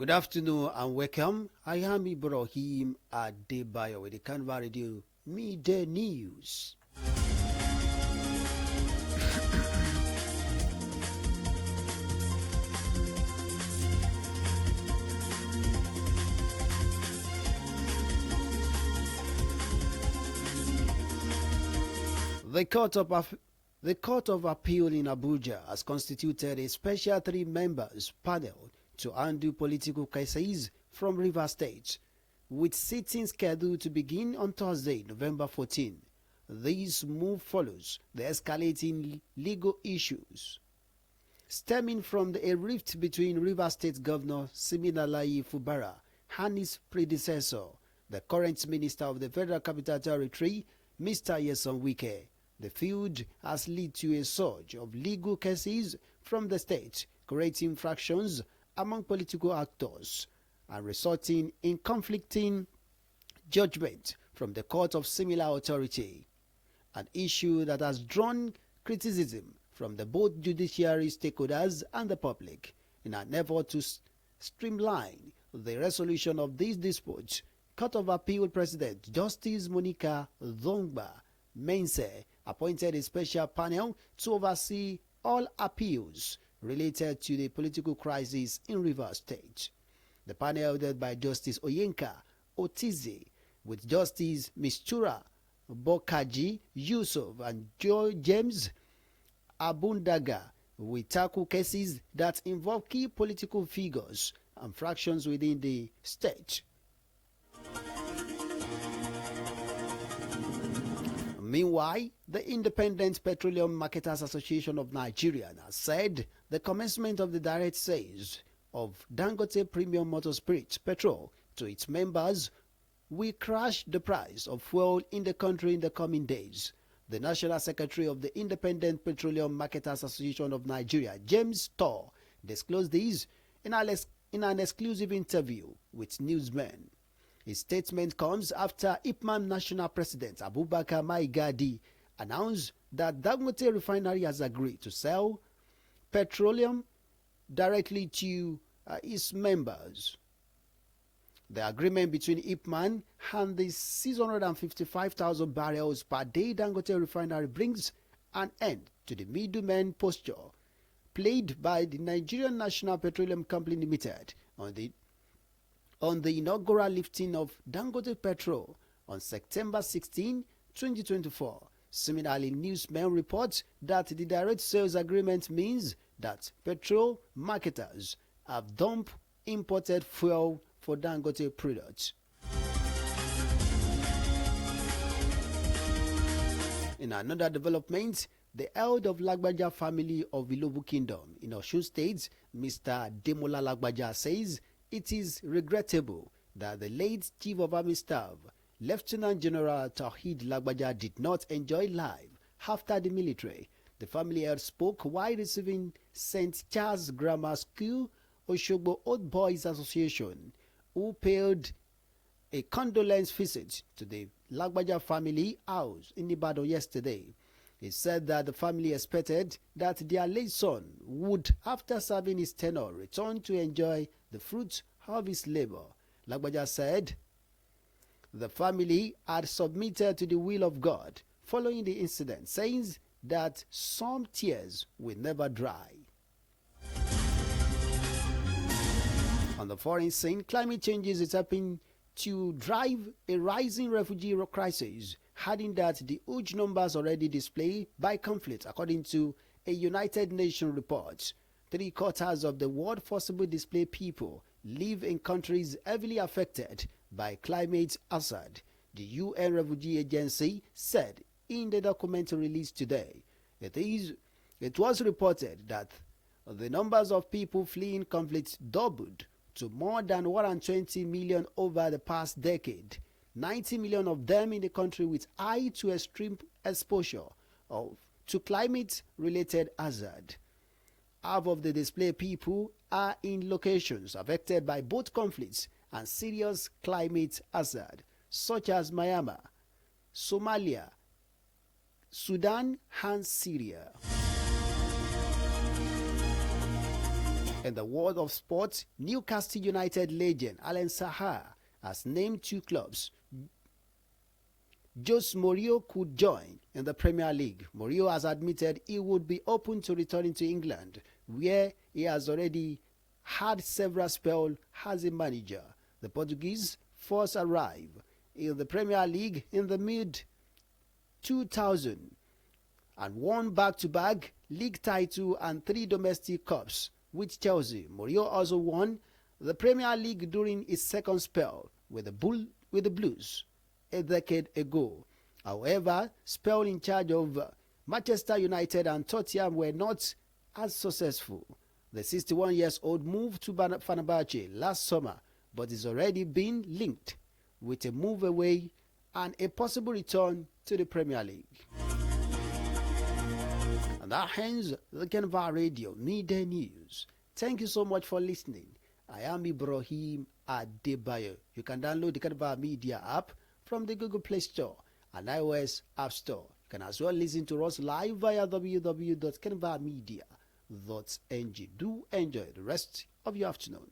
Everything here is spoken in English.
Good afternoon and welcome. I am Ibrahim Adebayo with the Carnival Radio Media News. The Court of Appeal in Abuja has constituted a special three members panel to handle political cases from Rivers State, with sitting scheduled to begin on Thursday, November 14. This move follows the escalating legal issues stemming from a rift between Rivers State Governor Siminalayi Fubara and his predecessor, the current Minister of the Federal Capital Territory, Mr. Nyesom Wike. The feud has led to a surge of legal cases from the state, creating fractions among political actors and resulting in conflicting judgment from the court of similar authority, an issue that has drawn criticism from both judiciary stakeholders and the public. In an effort to streamline the resolution of these disputes, Court of Appeal President Justice Monica Zongba Mense appointed a special panel to oversee all appeals related to the political crisis in Rivers State. The panel led by Justice Oyenka Otize, with Justice Mistura Bokaji Yusuf and Joe James Abundaga, will tackle cases that involve key political figures and fractions within the state. Meanwhile, the Independent Petroleum Marketers Association of Nigeria has said the commencement of the direct sales of Dangote Premium Motor Spirit petrol to its members will crash the price of fuel in the country in the coming days. The National Secretary of the Independent Petroleum Marketers Association of Nigeria, James Torr, disclosed this in an exclusive interview with newsmen. His statement comes after IPMAN National President Abubakar Maigadi announced that Dangote Refinery has agreed to sell petroleum directly to its members. The agreement between IPMAN and the 655,000 barrels per day Dangote Refinery brings an end to the middleman posture played by the Nigerian National Petroleum Company Limited on the inaugural lifting of Dangote Petrol on September 16, 2024. Similarly, newsmen report that the direct sales agreement means that petrol marketers have dumped imported fuel for Dangote products. In another development, the elder of Lagbaja family of Ilobu Kingdom in Oyo State, Mr. Demola Lagbaja, says it is regrettable that the late Chief of Army Staff, Lieutenant General Tawhid Lagbaja, did not enjoy life after the military. The family head spoke while receiving St. Charles Grammar School, Oshogbo Old Boys Association, who paid a condolence visit to the Lagbaja family house in Ibadan yesterday. He said that the family expected that their late son would, after serving his tenure, return to enjoy the fruits of his labor. Lagbaja said the family had submitted to the will of God following the incident, saying that some tears will never dry. On the foreign scene, climate changes is helping to drive a rising refugee crisis, adding that the huge numbers already displayed by conflict, according to a United Nations report. 3/4 of the world forcibly displaced people live in countries heavily affected by climate hazard, the UN Refugee Agency said in the document released today. It was reported that the numbers of people fleeing conflict doubled to more than 120 million over the past decade, 90 million of them in the country with high to extreme exposure to climate-related hazard. Half of the displaced people are in locations affected by both conflicts and serious climate hazard, such as Myanmar, Somalia, Sudan, and Syria. In the world of sports, Newcastle United legend Alan Sahar has named 2 clubs Jose Mourinho could join in the Premier League. Mourinho has admitted he would be open to returning to England, where he has already had several spells as a manager. The Portuguese first arrived in the Premier League in the mid-2000s and won back-to-back league title and 3 domestic cups with Chelsea. Mourinho also won the Premier League during his second spell with the Blues a decade ago. However, spell in charge of Manchester United and Tottenham were not as successful. The 61-year-old moved to Fenerbahce last summer, but is already being linked with a move away and a possible return to the Premier League. And that ends the Carnival Radio Media News. Thank you so much for listening. I am Ibrahim Adebayo. You can download the Carnival Media app from the Google Play Store and iOS App Store. You can as well listen to us live via www.carnivalmedia.ng. Do enjoy the rest of your afternoon.